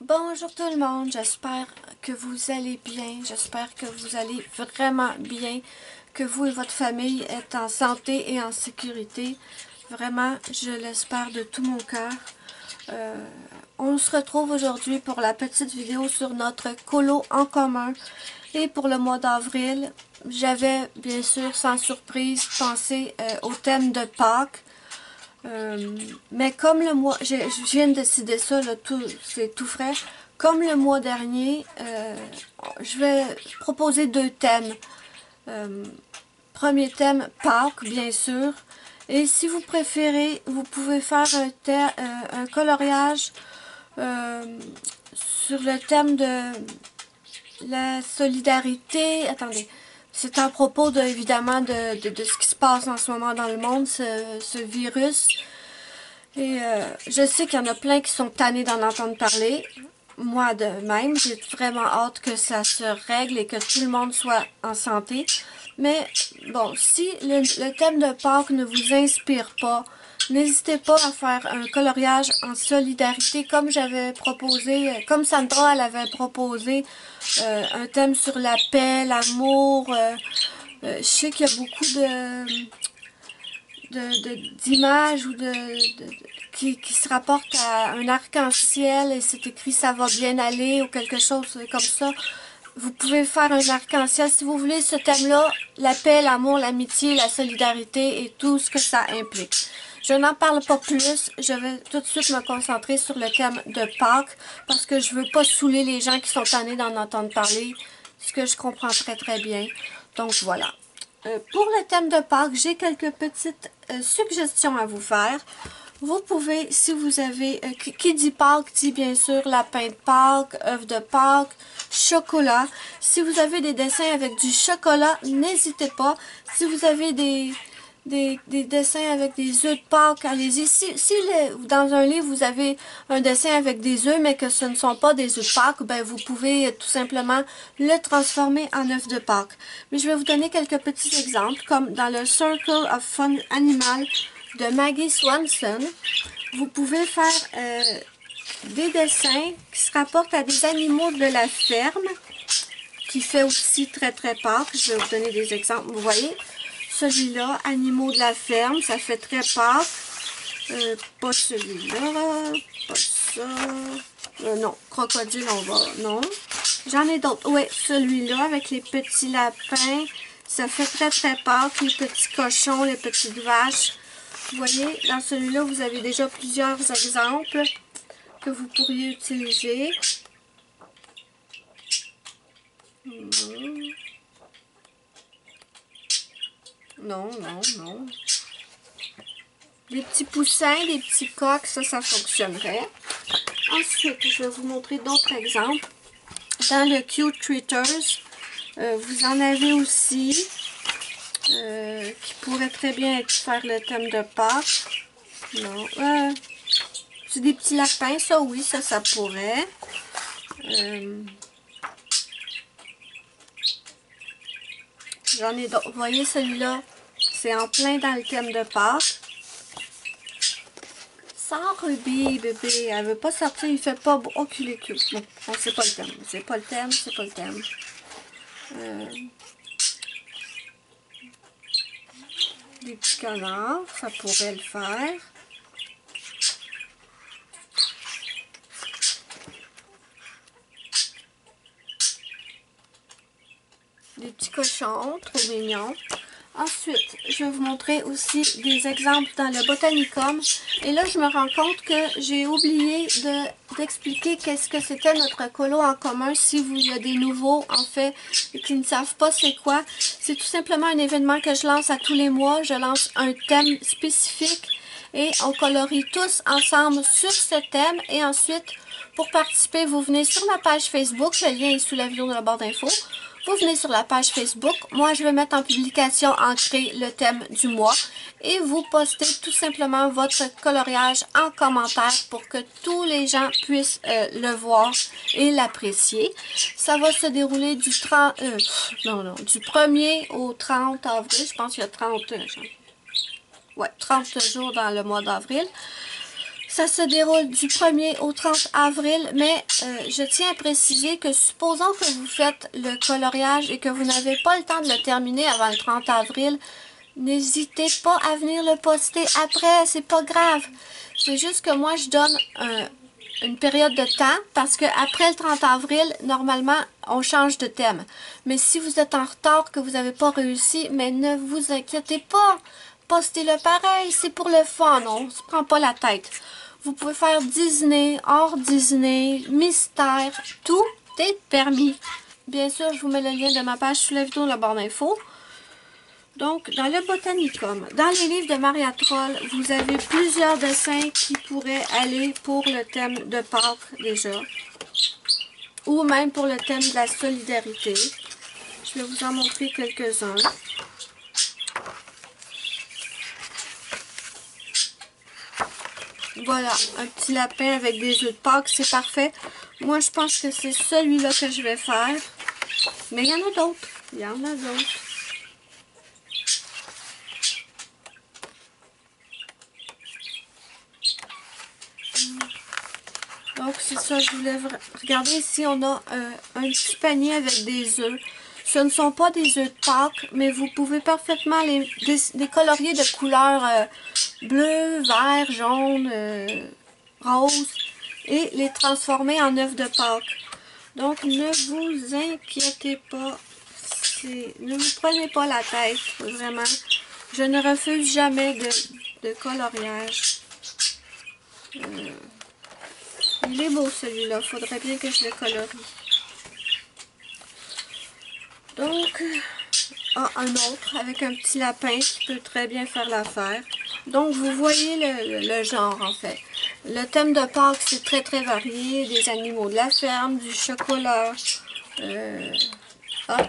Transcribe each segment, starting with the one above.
Bonjour tout le monde, j'espère que vous allez bien, j'espère que vous allez vraiment bien, que vous et votre famille êtes en santé et en sécurité. Vraiment, je l'espère de tout mon cœur. On se retrouve aujourd'hui pour la petite vidéo sur notre colo en commun. Et pour le mois d'avril, j'avais bien sûr sans surprise pensé au thème de Pâques. Mais comme le mois, je viens de décider ça, c'est tout frais. Comme le mois dernier, je vais proposer deux thèmes. Premier thème, Pâques, bien sûr. Et si vous préférez, vous pouvez faire un coloriage sur le thème de la solidarité. Attendez, c'est à propos évidemment de ce qui se passe en ce moment dans le monde, ce virus. Et je sais qu'il y en a plein qui sont tannés d'en entendre parler. Moi de même, j'ai vraiment hâte que ça se règle et que tout le monde soit en santé. Mais bon, si le thème de Pâques ne vous inspire pas, n'hésitez pas à faire un coloriage en solidarité comme j'avais proposé, comme Sandra elle avait proposé un thème sur la paix, l'amour. Je sais qu'il y a beaucoup d'images ou qui se rapportent à un arc-en-ciel et c'est écrit ça va bien aller ou quelque chose comme ça. Vous pouvez faire un arc-en-ciel si vous voulez ce thème-là, la paix, l'amour, l'amitié, la solidarité et tout ce que ça implique. Je n'en parle pas plus, je vais tout de suite me concentrer sur le thème de Pâques parce que je veux pas saouler les gens qui sont tannés d'en entendre parler, ce que je comprends très très bien. Donc voilà. Pour le thème de Pâques, j'ai quelques petites suggestions à vous faire. Vous pouvez, si vous avez, qui dit Pâques, dit bien sûr lapin de Pâques, œuf de Pâques, chocolat. Si vous avez des dessins avec du chocolat, n'hésitez pas. Si vous avez des dessins avec des œufs de Pâques, allez-y. Si dans un livre, vous avez un dessin avec des œufs, mais que ce ne sont pas des œufs de Pâques, ben vous pouvez tout simplement le transformer en œuf de Pâques. Mais je vais vous donner quelques petits exemples, comme dans le Circle of Fun Animal de Maggie Swanson. Vous pouvez faire des dessins qui se rapportent à des animaux de la ferme, qui fait aussi très très Pâques. Je vais vous donner des exemples. Vous voyez, celui-là, animaux de la ferme, ça fait très Pâques. Pas celui-là, pas ça. Non, crocodile, on va, non. J'en ai d'autres. Oui, celui-là avec les petits lapins, ça fait très très Pâques. Les petits cochons, les petites vaches. Vous voyez, dans celui-là, vous avez déjà plusieurs exemples que vous pourriez utiliser. Non, non, non. Des petits poussins, des petits coqs, ça fonctionnerait. Ensuite, je vais vous montrer d'autres exemples. Dans le Cute Treaters, vous en avez aussi qui pourrait très bien faire le thème de Pâques. Non, c'est des petits lapins, ça oui, ça pourrait. J'en ai d'autres. Vous voyez celui-là, c'est en plein dans le thème de Pâques. Sors Ruby, bébé, elle veut pas sortir, il fait pas beau. Oh, qu'il est cute. Bon, c'est pas le thème, c'est pas le thème, c'est pas le thème. Des petits canards, ça pourrait le faire. Des petits cochons, trop mignons. Ensuite, je vais vous montrer aussi des exemples dans le Botanicum. Et là, je me rends compte que j'ai oublié d'expliquer qu'est-ce que c'était notre colo en commun. Si il y a des nouveaux, en fait, qui ne savent pas c'est quoi, c'est tout simplement un événement que je lance à tous les mois. Je lance un thème spécifique et on colorie tous ensemble sur ce thème. Et ensuite, pour participer, vous venez sur ma page Facebook. Le lien est sous la vidéo de la barre d'infos. Vous venez sur la page Facebook. Moi, je vais mettre en publication ancré le thème du mois. Et vous postez tout simplement votre coloriage en commentaire pour que tous les gens puissent le voir et l'apprécier. Ça va se dérouler du 1er au 30 avril. Je pense qu'il y a 30 jours dans le mois d'avril. Ça se déroule du 1er au 30 avril, mais je tiens à préciser que supposons que vous faites le coloriage et que vous n'avez pas le temps de le terminer avant le 30 avril, n'hésitez pas à venir le poster après, c'est pas grave. C'est juste que moi je donne une période de temps parce que après le 30 avril, normalement, on change de thème. Mais si vous êtes en retard, que vous n'avez pas réussi, mais ne vous inquiétez pas. Postez-le pareil, c'est pour le fun, on ne se prend pas la tête. Vous pouvez faire Disney, hors Disney, mystère, tout est permis. Bien sûr, je vous mets le lien de ma page sous la vidéo, la barre d'infos. Donc, dans le Botanicum, dans les livres de Maria Troll, vous avez plusieurs dessins qui pourraient aller pour le thème de Pâques déjà. Ou même pour le thème de la solidarité. Je vais vous en montrer quelques-uns. Voilà, un petit lapin avec des œufs de Pâques, c'est parfait. Moi, je pense que c'est celui-là que je vais faire. Mais il y en a d'autres. Il y en a d'autres. Donc, c'est ça, je voulais regarder ici, on a un petit panier avec des œufs. Ce ne sont pas des œufs de Pâques, mais vous pouvez parfaitement les colorier de couleurs bleu, vert, jaune, rose et les transformer en œufs de Pâques. Donc, ne vous inquiétez pas, ne vous prenez pas la tête, vraiment. Je ne refuse jamais de coloriage. Il est beau celui-là, faudrait bien que je le colorie. Donc, un autre avec un petit lapin qui peut très bien faire l'affaire. Donc, vous voyez le genre en fait. Le thème de Pâques, c'est très très varié. Des animaux de la ferme, du chocolat. Il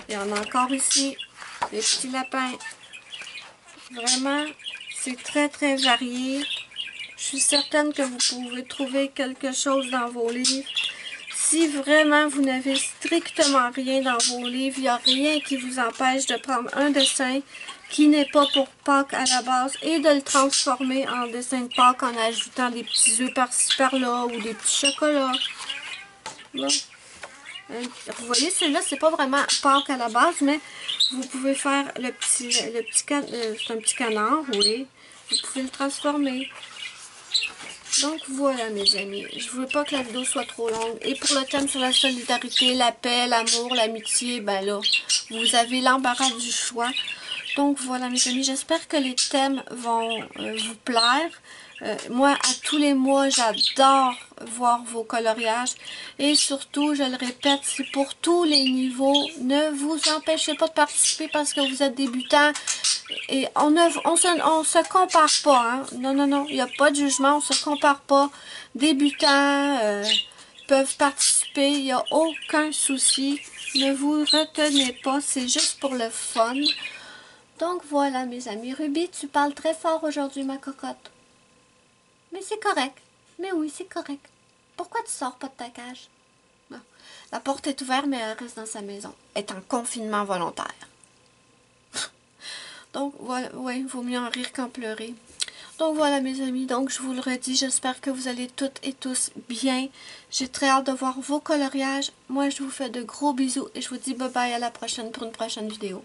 y en a encore ici. Des petits lapins. Vraiment, c'est très très varié. Je suis certaine que vous pouvez trouver quelque chose dans vos livres. Si vraiment vous n'avez strictement rien dans vos livres, il n'y a rien qui vous empêche de prendre un dessin qui n'est pas pour Pâques à la base et de le transformer en dessin de Pâques en ajoutant des petits œufs par-ci par-là ou des petits chocolats. Là. Vous voyez, celui-là, c'est pas vraiment Pâques à la base, mais vous pouvez faire c'est un petit canard, oui. Vous pouvez le transformer. Donc voilà mes amis, je ne veux pas que la vidéo soit trop longue. Et pour le thème sur la solidarité, la paix, l'amour, l'amitié, ben là, vous avez l'embarras du choix. Donc voilà mes amis, j'espère que les thèmes vont vous plaire. Moi, à tous les mois, j'adore voir vos coloriages. Et surtout, je le répète, c'est pour tous les niveaux. Ne vous empêchez pas de participer parce que vous êtes débutant. Et on se compare pas. Hein? Non, non, non, il n'y a pas de jugement, on se compare pas. Débutants peuvent participer, il n'y a aucun souci. Ne vous retenez pas, c'est juste pour le fun. Donc voilà mes amis. Ruby, tu parles très fort aujourd'hui, ma cocotte. Mais c'est correct. Mais oui, c'est correct. Pourquoi tu sors pas de ta cage? Non. La porte est ouverte, mais elle reste dans sa maison. Elle est en confinement volontaire. Donc voilà, ouais, il vaut mieux en rire qu'en pleurer. Donc voilà mes amis, donc je vous le redis, j'espère que vous allez toutes et tous bien. J'ai très hâte de voir vos coloriages. Moi je vous fais de gros bisous et je vous dis bye bye à la prochaine pour une prochaine vidéo.